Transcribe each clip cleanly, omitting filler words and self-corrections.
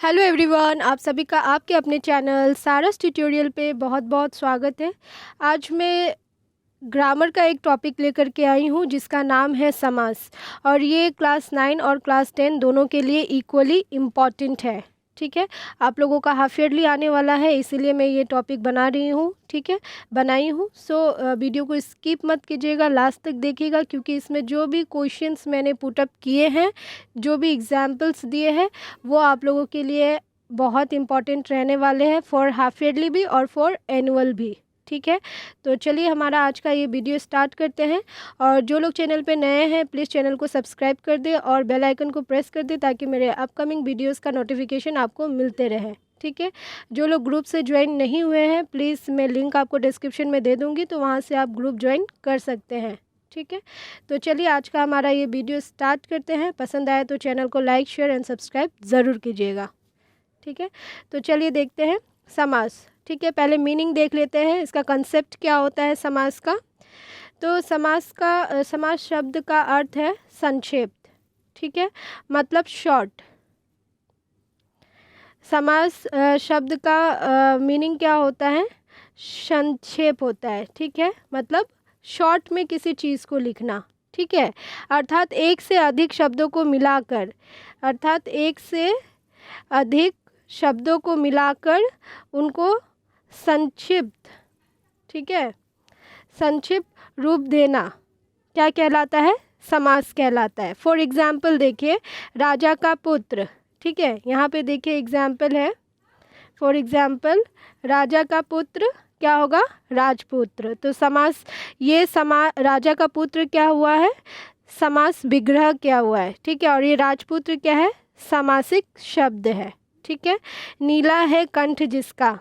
Hello everyone, आप सभी का आपके अपने चैनल सारस ट्यूटोरियल पे बहुत बहुत स्वागत है। आज मैं ग्रामर का एक टॉपिक लेकर के आई हूँ जिसका नाम है समास, और ये क्लास 9 और क्लास 10 दोनों के लिए इक्वली इम्पॉर्टेंट है। ठीक है, आप लोगों का हाफ ईयरली आने वाला है, इसीलिए मैं ये टॉपिक बना रही हूँ। ठीक है, बनाई हूँ। वीडियो को स्किप मत कीजिएगा, लास्ट तक देखिएगा, क्योंकि इसमें जो भी क्वेश्चंस मैंने पुटअप किए हैं, जो भी एग्जाम्पल्स दिए हैं, वो आप लोगों के लिए बहुत इम्पॉर्टेंट रहने वाले हैं, फॉर हाफ ईयरली भी और फॉर एनुअल भी। ठीक है, तो चलिए हमारा आज का ये वीडियो स्टार्ट करते हैं। और जो लोग चैनल पे नए हैं, प्लीज़ चैनल को सब्सक्राइब कर दें और बेल आइकन को प्रेस कर दें, ताकि मेरे अपकमिंग वीडियोस का नोटिफिकेशन आपको मिलते रहे। ठीक है, जो लोग ग्रुप से ज्वाइन नहीं हुए हैं, प्लीज़ मैं लिंक आपको डिस्क्रिप्शन में दे दूँगी, तो वहाँ से आप ग्रुप ज्वाइन कर सकते हैं। ठीक है, तो चलिए आज का हमारा ये वीडियो स्टार्ट करते हैं। पसंद आए तो चैनल को लाइक, शेयर एंड सब्सक्राइब ज़रूर कीजिएगा। ठीक है, तो चलिए देखते हैं समास। ठीक है, पहले मीनिंग देख लेते हैं, इसका कंसेप्ट क्या होता है समास का। तो समास शब्द का अर्थ है संक्षेप। ठीक है, मतलब शॉर्ट। समास शब्द का मीनिंग क्या होता है? संक्षेप होता है। ठीक है, मतलब शॉर्ट में किसी चीज़ को लिखना। ठीक है, अर्थात एक से अधिक शब्दों को मिलाकर, उनको संक्षिप्त, ठीक है, संक्षिप्त रूप देना क्या कहलाता है? समास कहलाता है। फॉर एग्जाम्पल देखिए, राजा का पुत्र। ठीक है, यहाँ पे देखिए एग्जाम्पल है। फॉर एग्जाम्पल, राजा का पुत्र क्या होगा? राजपुत्र। तो राजा का पुत्र क्या हुआ है? समास विग्रह क्या हुआ है? ठीक है, और ये राजपुत्र क्या है? सामासिक शब्द है। ठीक है, नीला है कंठ जिसका।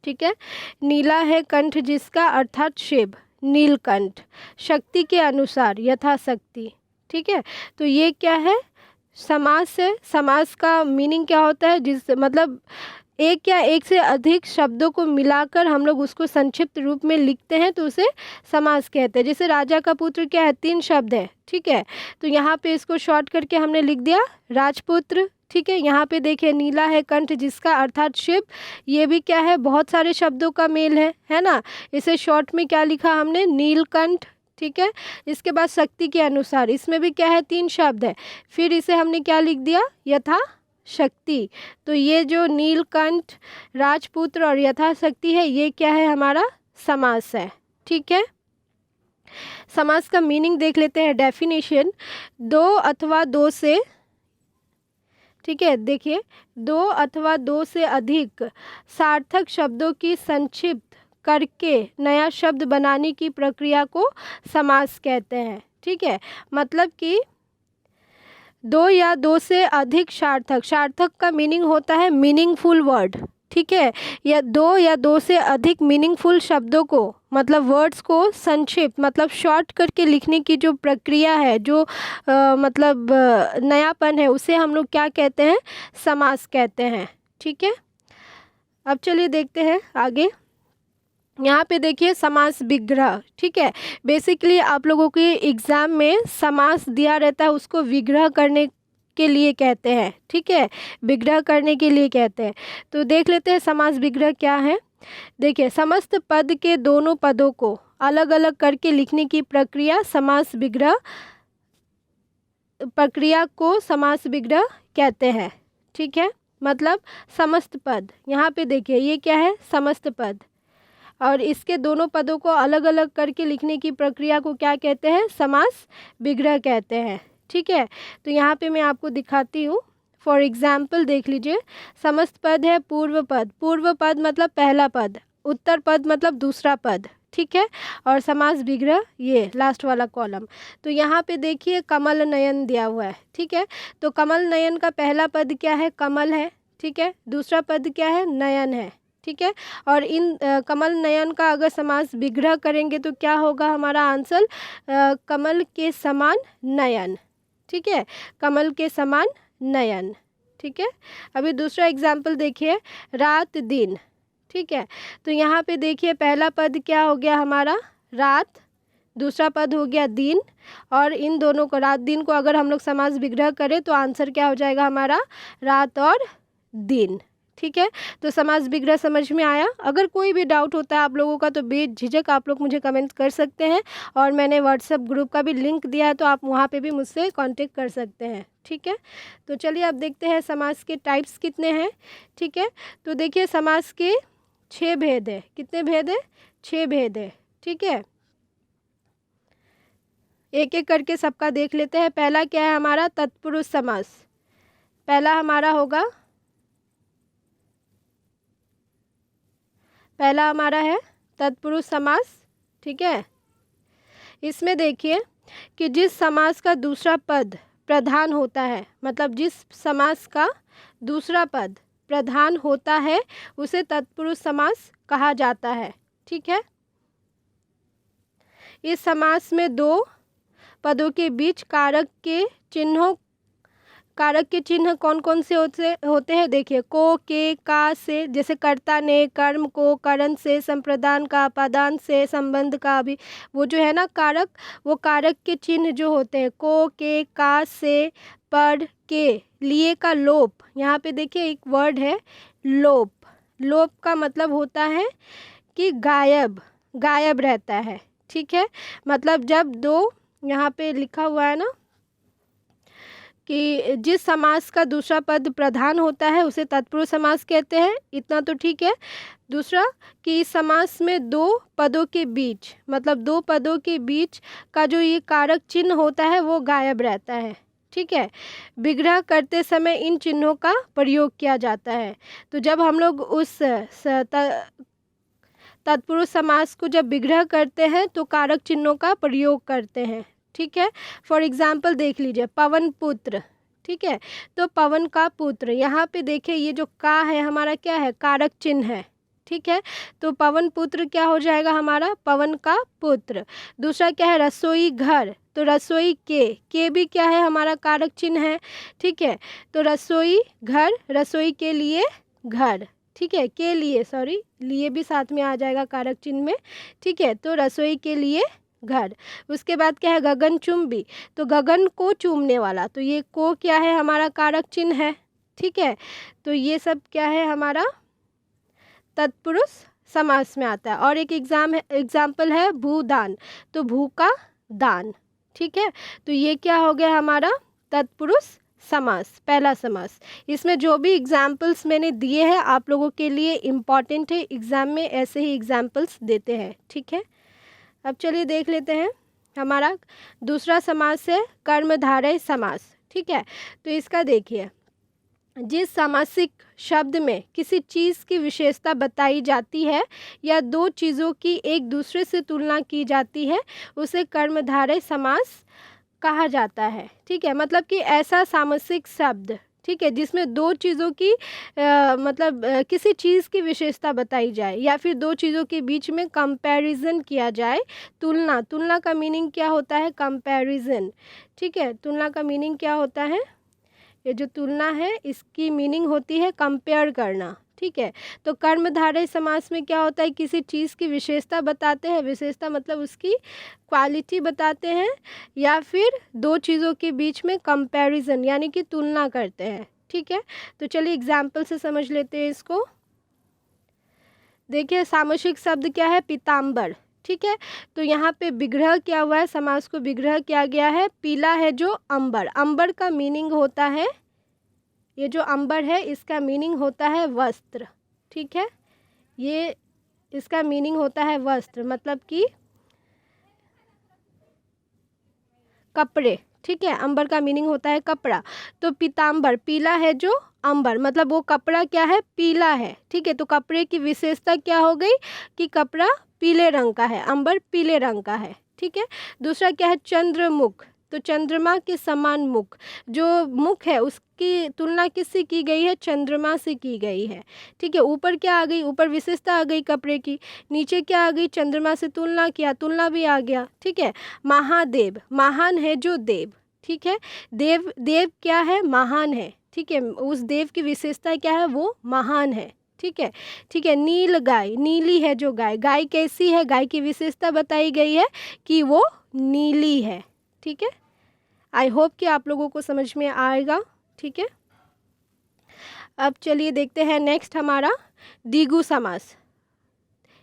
ठीक है, नीला है कंठ जिसका अर्थात शिव, नीलकंठ। शक्ति के अनुसार, यथाशक्ति। ठीक है, तो ये क्या है? समास है। समास का मीनिंग क्या होता है? मतलब एक या एक से अधिक शब्दों को मिलाकर हम लोग उसको संक्षिप्त रूप में लिखते हैं, तो उसे समास कहते हैं। जैसे राजा का पुत्र क्या है? 3 शब्द है। ठीक है, तो यहाँ पे इसको शॉर्ट करके हमने लिख दिया राजपुत्र। ठीक है, यहाँ पे देखिए नीला है कंठ जिसका अर्थात शिव, ये भी क्या है? बहुत सारे शब्दों का मेल है ना। इसे शॉर्ट में क्या लिखा हमने? नीलकंठ। ठीक है, इसके बाद शक्ति के अनुसार, इसमें भी क्या है? 3 शब्द है। फिर इसे हमने क्या लिख दिया? यथा शक्ति। तो ये जो नीलकंठ, राजपुत्र और यथाशक्ति है, ये क्या है? हमारा समास है। ठीक है, समास का मीनिंग देख लेते हैं। डेफिनेशन, 2 अथवा 2 से, ठीक है, देखिए, 2 अथवा 2 से अधिक सार्थक शब्दों की संक्षिप्त करके नया शब्द बनाने की प्रक्रिया को समास कहते हैं। ठीक है, मतलब कि 2 या 2 से अधिक सार्थक का मीनिंग होता है मीनिंगफुल वर्ड। ठीक है, या 2 या 2 से अधिक मीनिंगफुल शब्दों को, मतलब वर्ड्स को संक्षिप्त मतलब शॉर्ट करके लिखने की जो प्रक्रिया है, जो नयापन है, उसे हम लोग क्या कहते हैं? समास कहते हैं। ठीक है, अब चलिए देखते हैं आगे। यहाँ पे देखिए समास विग्रह। ठीक है, बेसिकली आप लोगों के एग्ज़ाम में समास दिया रहता है, उसको विग्रह करने के लिए कहते हैं। ठीक है, विग्रह करने के लिए कहते हैं। तो देख लेते हैं समास विग्रह क्या है। देखिए, समस्त पद के दोनों पदों को अलग अलग करके लिखने की प्रक्रिया को समास विग्रह कहते हैं। ठीक है, मतलब समस्त पद, यहाँ पे देखिए ये क्या है? समस्त पद, और इसके दोनों पदों को अलग अलग करके लिखने की प्रक्रिया को क्या कहते हैं? समास विग्रह कहते हैं। ठीक है, तो यहाँ पे मैं आपको दिखाती हूँ। फॉर एग्जाम्पल देख लीजिए, समस्त पद है पूर्व पद मतलब पहला पद, उत्तर पद मतलब दूसरा पद। ठीक है, और समास विग्रह ये लास्ट वाला कॉलम। तो यहाँ पे देखिए कमल नयन दिया हुआ है। ठीक है, तो कमल नयन का पहला पद क्या है? कमल है। ठीक है, दूसरा पद क्या है? नयन है। ठीक है, और इन कमल नयन का अगर समास विग्रह करेंगे तो क्या होगा हमारा आंसर? कमल के समान नयन। ठीक है, कमल के समान नयन। ठीक है, अभी दूसरा एग्जाम्पल देखिए, रात दिन। ठीक है, तो यहाँ पे देखिए पहला पद क्या हो गया हमारा? रात दूसरा पद हो गया दिन, और इन दोनों को रात दिन को अगर हम लोग समास विग्रह करें तो आंसर क्या हो जाएगा हमारा, रात और दिन। ठीक है, तो समास विग्रह समझ में आया। अगर कोई भी डाउट होता है आप लोगों का तो बेझिझक आप लोग मुझे कमेंट कर सकते हैं, और मैंने व्हाट्सएप ग्रुप का भी लिंक दिया है तो आप वहाँ पे भी मुझसे कांटेक्ट कर सकते हैं। ठीक है, तो चलिए अब देखते हैं समास के टाइप्स कितने हैं। ठीक है, तो देखिए समास के 6 भेद है। कितने भेद है? 6 भेद है। ठीक है, एक एक करके सबका देख लेते हैं। पहला क्या है हमारा, तत्पुरुष समास। पहला हमारा होगा, पहला हमारा है तत्पुरुष समास। ठीक है, इसमें देखिए कि जिस समास का दूसरा पद प्रधान होता है, मतलब जिस समास का दूसरा पद प्रधान होता है उसे तत्पुरुष समास कहा जाता है। ठीक है, इस समास में दो पदों के बीच कारक के चिन्ह कौन कौन से होते हैं? देखिए, को, के, का से, जैसे कर्ता ने, कर्म को, करण से, संप्रदान का, अपादान से, संबंध का भी, वो जो है ना कारक, वो कारक के चिन्ह जो होते हैं को, के, का से, पर, के, लिए का लोप। यहाँ पे देखिए एक वर्ड है लोप। लोप का मतलब होता है कि गायब रहता है। ठीक है, मतलब जब दो, यहाँ पे लिखा हुआ है ना कि जिस समास का दूसरा पद प्रधान होता है उसे तत्पुरुष समास कहते हैं, इतना तो ठीक है। दूसरा कि इस समास में दो पदों के बीच, मतलब दो पदों के बीच का जो ये कारक चिन्ह होता है वो गायब रहता है। ठीक है, विग्रह करते समय इन चिन्हों का प्रयोग किया जाता है। तो जब हम लोग उस तत्पुरुष समास को जब विग्रह करते हैं तो कारक चिन्हों का प्रयोग करते हैं। ठीक है, फॉर एग्जाम्पल देख लीजिए, पवन पुत्र। ठीक है, तो पवन का पुत्र, यहाँ पे देखिए ये जो का है हमारा क्या है, कारक चिन्ह है। ठीक है, तो पवन पुत्र क्या हो जाएगा हमारा, पवन का पुत्र। दूसरा क्या है, रसोई घर, तो रसोई के भी क्या है हमारा, कारक चिन्ह है। ठीक है, तो रसोई घर, रसोई के लिए घर। ठीक है, के लिए, सॉरी, लिए भी साथ में आ जाएगा कारक चिन्ह में। ठीक है, तो रसोई के लिए घर। उसके बाद क्या है, गगनचुंबी, तो गगन को चूमने वाला, तो ये को क्या है हमारा, कारक चिन्ह है। ठीक है, तो ये सब क्या है हमारा तत्पुरुष समास में आता है। और एक एग्जाम्पल है भूदान, तो भू का दान। ठीक है, तो ये क्या हो गया हमारा तत्पुरुष समास, पहला समास। इसमें जो भी एग्जाम्पल्स मैंने दिए हैं आप लोगों के लिए इम्पॉर्टेंट है, एग्ज़ाम में ऐसे ही एग्जाम्पल्स देते हैं। ठीक है, अब चलिए देख लेते हैं हमारा दूसरा समास है कर्मधारय समास। ठीक है, तो इसका देखिए, जिस सामासिक शब्द में किसी चीज़ की विशेषता बताई जाती है या दो चीज़ों की एक दूसरे से तुलना की जाती है उसे कर्मधारय समास कहा जाता है। ठीक है, मतलब कि ऐसा सामासिक शब्द, ठीक है, जिसमें दो चीज़ों की किसी चीज़ की विशेषता बताई जाए या फिर दो चीज़ों के बीच में कंपैरिजन किया जाए। तुलना का मीनिंग क्या होता है, कंपैरिजन। ठीक है, तुलना का मीनिंग क्या होता है, ये जो तुलना है इसकी मीनिंग होती है कंपेयर करना। ठीक है, तो कर्मधारय समास में क्या होता है, किसी चीज़ की विशेषता बताते हैं, विशेषता मतलब उसकी क्वालिटी बताते हैं, या फिर दो चीज़ों के बीच में कंपैरिजन यानी कि तुलना करते हैं। ठीक है, तो चलिए एग्जाम्पल से समझ लेते हैं इसको। देखिए, सामासिक शब्द क्या है, पीताम्बर। ठीक है, तो यहाँ पे विग्रह क्या हुआ है, समास को विग्रह किया गया है। पीला है जो अंबर, अंबर का मीनिंग होता है, ये जो अंबर है इसका मीनिंग होता है वस्त्र। ठीक है, ये इसका मीनिंग होता है वस्त्र, मतलब कि कपड़े। ठीक है, अंबर का मीनिंग होता है कपड़ा। तो पीताम्बर, पीला है जो अंबर, मतलब वो कपड़ा क्या है, पीला है। ठीक है, तो कपड़े की विशेषता क्या हो गई कि कपड़ा पीले रंग का है, अंबर पीले रंग का है। ठीक है, दूसरा क्या है, चंद्रमुख, तो चंद्रमा के समान मुख, जो मुख है उसकी तुलना किससे की गई है, चंद्रमा से की गई है। ठीक है, ऊपर क्या आ गई, ऊपर विशेषता आ गई कपड़े की, नीचे क्या आ गई, चंद्रमा से तुलना किया, तुलना भी आ गया। ठीक है, महादेव, महान है जो देव। ठीक है, देव क्या है, महान है। ठीक है, उस देव की विशेषता क्या है, वो महान है। ठीक है, ठीक है। नील गाय, नीली है जो गाय, गाय कैसी है, गाय की विशेषता बताई गई है कि वो नीली है। ठीक है, आई होप कि आप लोगों को समझ में आएगा। ठीक है, अब चलिए देखते हैं नेक्स्ट हमारा द्विगु समास।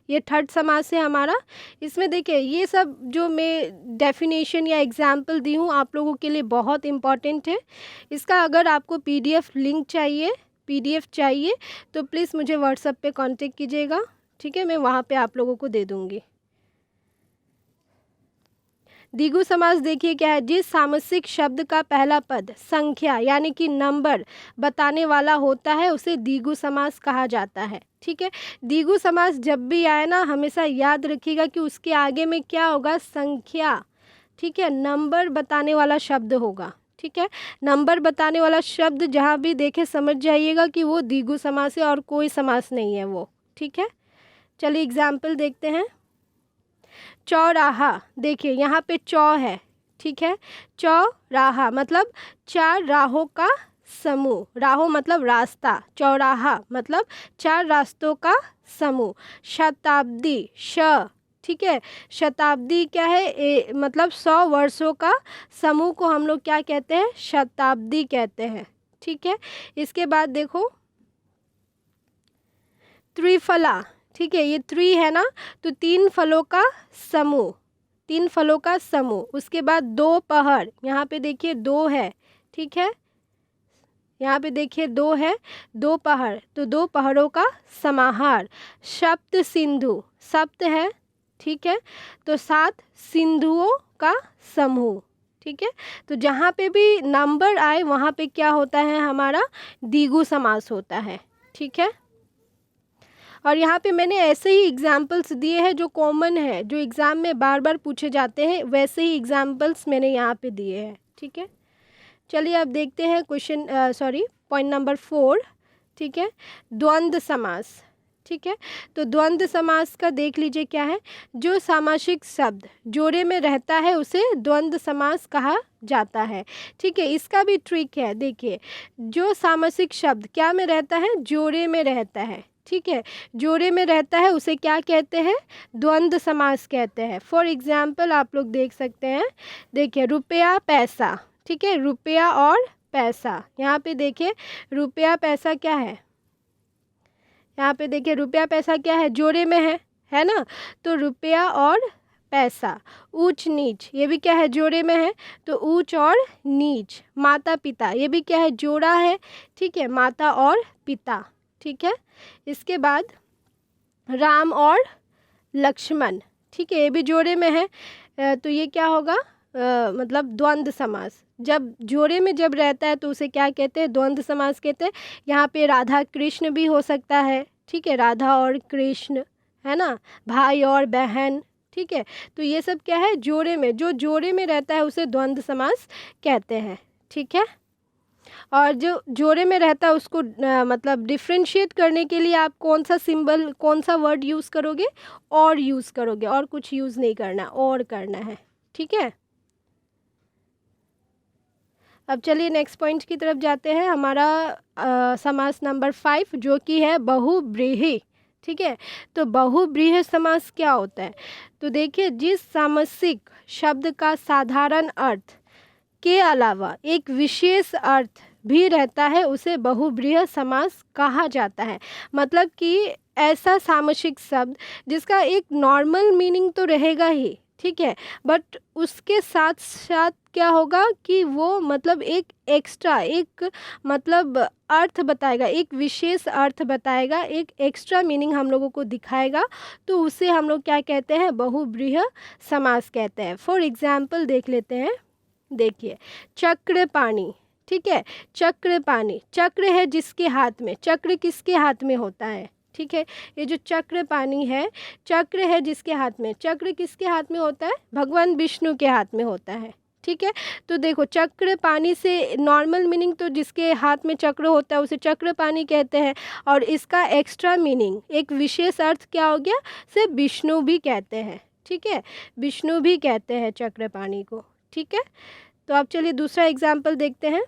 ये थर्ड समास है हमारा। इसमें देखिए ये सब जो मैं डेफिनेशन या एग्जाम्पल दी हूँ आप लोगों के लिए बहुत इम्पॉर्टेंट है। इसका अगर आपको पीडीएफ लिंक चाहिए, पीडीएफ चाहिए तो प्लीज़ मुझे व्हाट्सएप पे कांटेक्ट कीजिएगा। ठीक है, मैं वहाँ पे आप लोगों को दे दूँगी। द्विगु समास देखिए क्या है, जिस सामसिक शब्द का पहला पद संख्या यानी कि नंबर बताने वाला होता है उसे द्विगु समास कहा जाता है। ठीक है, द्विगु समास जब भी आए ना हमेशा याद रखिएगा कि उसके आगे में क्या होगा, संख्या। ठीक है, नंबर बताने वाला शब्द होगा। ठीक है, नंबर बताने वाला शब्द जहाँ भी देखे समझ जाइएगा कि वो द्विगु समास है और कोई समास नहीं है वो। ठीक है, चलिए एग्जाम्पल देखते हैं। चौराहा, देखिए यहाँ पे चौ है। ठीक है, चौराहा मतलब चार राहों का समूह, राहों मतलब रास्ता, चौराहा मतलब चार रास्तों का समूह। शताब्दी, श, ठीक है, शताब्दी क्या है, मतलब 100 वर्षों का समूह को हम लोग क्या कहते हैं, शताब्दी कहते हैं। ठीक है, इसके बाद देखो त्रिफला, ठीक है, ये त्रि है ना तो 3 फलों का समूह, 3 फलों का समूह। उसके बाद दोपहर, यहाँ पे देखिए 2 है। ठीक है, यहाँ पे देखिए 2 है, दोपहर तो 2 पहाड़ों का समाहार। सप्त सिंधु, सप्त है। ठीक है, तो 7 सिंधुओं का समूह। ठीक है, तो जहाँ पे भी नंबर आए वहाँ पे क्या होता है, हमारा द्विगु समास होता है। ठीक है, और यहाँ पे मैंने ऐसे ही एग्जाम्पल्स दिए हैं जो कॉमन है, जो एग्ज़ाम में बार बार पूछे जाते हैं, वैसे ही एग्जाम्पल्स मैंने यहाँ पे दिए हैं। ठीक है, चलिए अब देखते हैं पॉइंट नंबर 4। ठीक है, द्वंद्व समास। ठीक है, तो द्वंद्व समास का देख लीजिए क्या है, जो सामासिक शब्द जोड़े में रहता है उसे द्वंद्व समास कहा जाता है। ठीक है, इसका भी ट्रिक है, देखिए जो सामासिक शब्द क्या में रहता है, जोड़े में रहता है। ठीक है, जोड़े में रहता है उसे क्या कहते हैं, द्वंद्व समास कहते हैं। फॉर एग्जाम्पल आप लोग देख सकते हैं, देखिए रुपया पैसा। ठीक है, रुपया और पैसा, यहाँ पे देखिए रुपया पैसा क्या है, यहाँ पे देखिए रुपया पैसा क्या है, जोड़े में है ना, तो रुपया और पैसा। ऊंच नीच, ये भी क्या है, जोड़े में है, तो ऊंच और नीच। माता पिता, ये भी क्या है, जोड़ा है। ठीक है, माता और पिता। ठीक है, इसके बाद राम और लक्ष्मण, ठीक है, ये भी जोड़े में है, तो ये क्या होगा, मतलब द्वंद्व समास। जब जोड़े में जब रहता है तो उसे क्या कहते हैं, द्वंद्व समास कहते हैं। यहाँ पे राधा कृष्ण भी हो सकता है। ठीक है, राधा और कृष्ण, है ना, भाई और बहन। ठीक है, तो ये सब क्या है, जोड़े में, जो जोड़े में रहता है उसे द्वंद्व समास कहते हैं। ठीक है, और जो जोड़े में रहता है उसको मतलब डिफ्रेंशिएट करने के लिए आप कौन सा सिंबल, कौन सा वर्ड यूज़ करोगे, और यूज़ करोगे, और कुछ यूज़ नहीं करना, और करना है। ठीक है, अब चलिए नेक्स्ट पॉइंट की तरफ जाते हैं। हमारा समास नंबर 5 जो कि है बहुव्रीहि। ठीक है, तो बहुव्रीहि समास क्या होता है, तो देखिए जिस सामासिक शब्द का साधारण अर्थ के अलावा एक विशेष अर्थ भी रहता है उसे बहुव्रीहि समास कहा जाता है। मतलब कि ऐसा सामासिक शब्द जिसका एक नॉर्मल मीनिंग तो रहेगा ही, ठीक है, बट उसके साथ साथ क्या होगा कि वो मतलब एक एक्स्ट्रा, एक मतलब अर्थ बताएगा, एक विशेष अर्थ बताएगा, एक एक्स्ट्रा मीनिंग हम लोगों को दिखाएगा, तो उसे हम लोग क्या कहते हैं, बहुव्रीहि समास कहते हैं। फॉर एग्जाम्पल देख लेते हैं, देखिए चक्र पाणी। ठीक है, चक्र पाणी, चक्र है जिसके हाथ में, चक्र किसके हाथ में होता है, ठीक है, ये जो चक्र पाणी है, चक्र है जिसके हाथ में, चक्र किसके हाथ में होता है, भगवान विष्णु के हाथ में होता है। ठीक है, तो देखो चक्र पाणी से नॉर्मल मीनिंग तो जिसके हाथ में चक्र होता है उसे चक्र पाणी कहते हैं, और इसका एक्स्ट्रा मीनिंग, एक विशेष अर्थ क्या हो गया, सिर्फ विष्णु भी कहते हैं। ठीक है, विष्णु भी कहते हैं चक्र पाणी को। ठीक है, तो अब चलिए दूसरा एग्जाम्पल देखते हैं,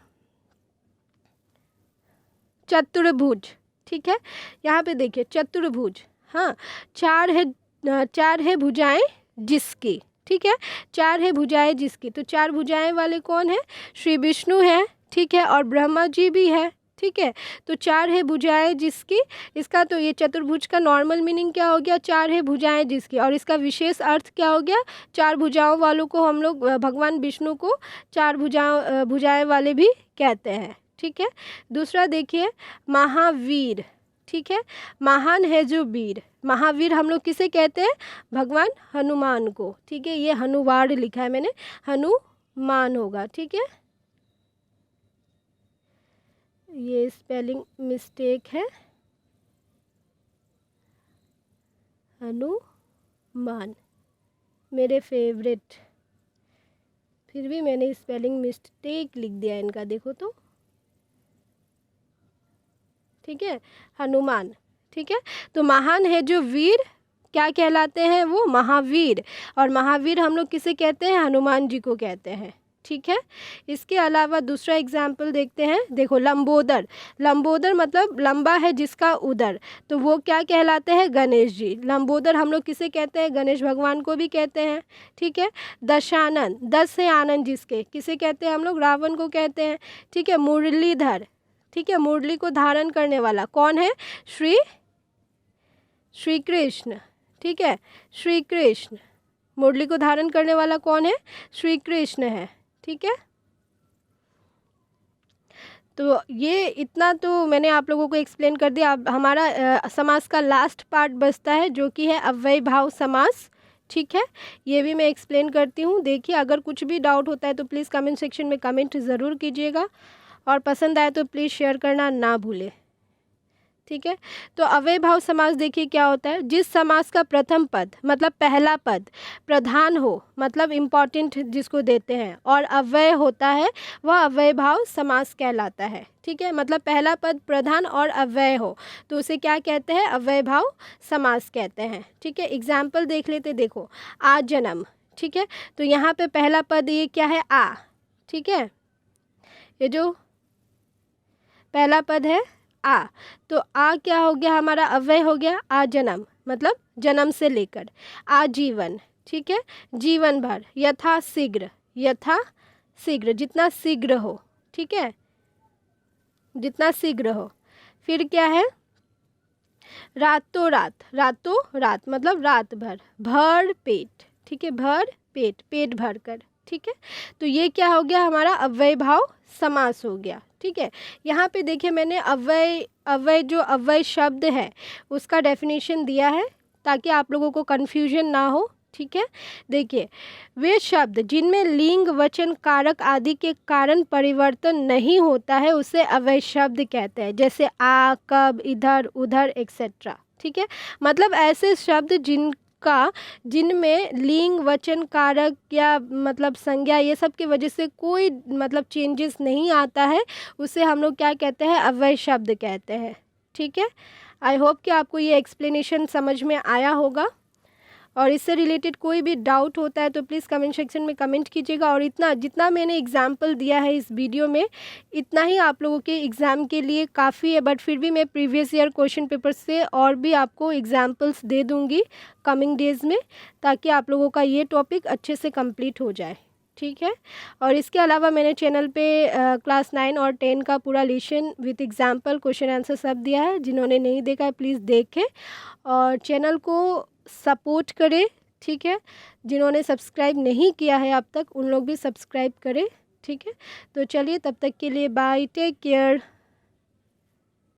चतुर्भुज। ठीक है। यहाँ पे देखिए चतुर्भुज, हाँ, चार है भुजाएं जिसकी, ठीक है, चार है भुजाएं जिसकी, तो चार भुजाएं वाले कौन है? श्री विष्णु है, ठीक है, और ब्रह्मा जी भी है, ठीक है। तो चार है भुजाएं जिसकी, इसका तो ये चतुर्भुज का नॉर्मल मीनिंग क्या हो गया? चार है भुजाएं जिसकी, और इसका विशेष अर्थ क्या हो गया? चार भुजाओं वालों को हम लोग भगवान विष्णु को चार भुजाएं वाले भी कहते हैं, ठीक है। दूसरा देखिए महावीर, ठीक है, महान है जो वीर, महावीर हम लोग किसे कहते हैं? भगवान हनुमान को, ठीक है। ये हनुवाड़ लिखा है मैंने, हनुमान होगा, ठीक है, ये स्पेलिंग मिस्टेक है, हनुमान मेरे फेवरेट, फिर भी मैंने स्पेलिंग मिस्टेक लिख दिया इनका, देखो तो, ठीक है, हनुमान, ठीक है। तो महान है जो वीर क्या कहलाते हैं? वो महावीर, और महावीर हम लोग किसे कहते हैं? हनुमान जी को कहते हैं, ठीक है। इसके अलावा दूसरा एग्जाम्पल देखते हैं, देखो लंबोदर, लंबोदर मतलब लंबा है जिसका उदर, तो वो क्या कहलाते हैं? गणेश जी। लंबोदर हम लोग किसे कहते हैं? गणेश भगवान को भी कहते हैं, ठीक है। दशानन, दस है आनंद जिसके, किसे कहते हैं हम लोग? रावण को कहते हैं, ठीक है। मुरलीधर, ठीक है, मुरली को धारण करने वाला कौन है? श्री कृष्ण, ठीक है, श्री कृष्ण, मुरली को धारण करने वाला कौन है? श्री कृष्ण है, ठीक है। तो ये इतना तो मैंने आप लोगों को एक्सप्लेन कर दिया। अब हमारा समास का लास्ट पार्ट बचता है जो कि है अव्यय भाव समास, ठीक है। ये भी मैं एक्सप्लेन करती हूँ। देखिए अगर कुछ भी डाउट होता है तो प्लीज़ कमेंट सेक्शन में कमेंट ज़रूर कीजिएगा, और पसंद आए तो प्लीज़ शेयर करना ना भूलें, ठीक है। तो अव्यय भाव समास देखिए क्या होता है? जिस समास का प्रथम पद मतलब पहला पद प्रधान हो, मतलब इम्पॉर्टेंट जिसको देते हैं, और अव्यय होता है, वह अव्यय भाव समास कहलाता है, ठीक है। मतलब पहला पद प्रधान और अव्यय हो तो उसे क्या कहते हैं? अव्यय भाव समास कहते हैं, ठीक है। एग्जाम्पल देख लेते, देखो आ जन्म, ठीक है, तो यहाँ पे पहला पद ये क्या है? आ, ठीक है, ये जो पहला पद है आ, तो आ क्या हो गया? हमारा अव्यय हो गया। आ जन्म मतलब जन्म से लेकर, आजीवन, ठीक है, जीवन भर, यथा शीघ्र, यथा शीघ्र जितना शीघ्र हो, ठीक है, जितना शीघ्र हो। फिर क्या है? रातों रात, रातों रात मतलब रात भर, भर पेट, ठीक है, भर पेट, पेट भर कर, ठीक है। तो ये क्या हो गया? हमारा अव्यय भाव समास हो गया, ठीक है। यहाँ पे देखिए मैंने अव्यय जो अव्यय शब्द है उसका डेफिनेशन दिया है ताकि आप लोगों को कन्फ्यूजन ना हो, ठीक है। देखिए वे शब्द जिनमें लिंग वचन कारक आदि के कारण परिवर्तन नहीं होता है उसे अव्यय शब्द कहते हैं, जैसे आ, कब, इधर, उधर एक्सेट्रा, ठीक है। मतलब ऐसे शब्द जिनमें लिंग वचन कारक या मतलब संज्ञा ये सब की वजह से कोई मतलब चेंजेस नहीं आता है उसे हम लोग क्या कहते हैं? अव्यय शब्द कहते हैं, ठीक है। आई होप कि आपको ये एक्सप्लेनेशन समझ में आया होगा, और इससे रिलेटेड कोई भी डाउट होता है तो प्लीज़ कमेंट सेक्शन में कमेंट कीजिएगा। और इतना जितना मैंने एग्जाम्पल दिया है इस वीडियो में इतना ही आप लोगों के एग्ज़ाम के लिए काफ़ी है, बट फिर भी मैं प्रीवियस ईयर क्वेश्चन पेपर से और भी आपको एग्जाम्पल्स दे दूँगी कमिंग डेज़ में, ताकि आप लोगों का ये टॉपिक अच्छे से कंप्लीट हो जाए, ठीक है। और इसके अलावा मैंने चैनल पे क्लास 9 और 10 का पूरा lesson with example question answer सब दिया है, जिन्होंने नहीं देखा है प्लीज़ देखें और चैनल को सपोर्ट करें, ठीक है। जिन्होंने सब्सक्राइब नहीं किया है अब तक उन लोग भी सब्सक्राइब करें, ठीक है। तो चलिए तब तक के लिए बाय, टेक केयर।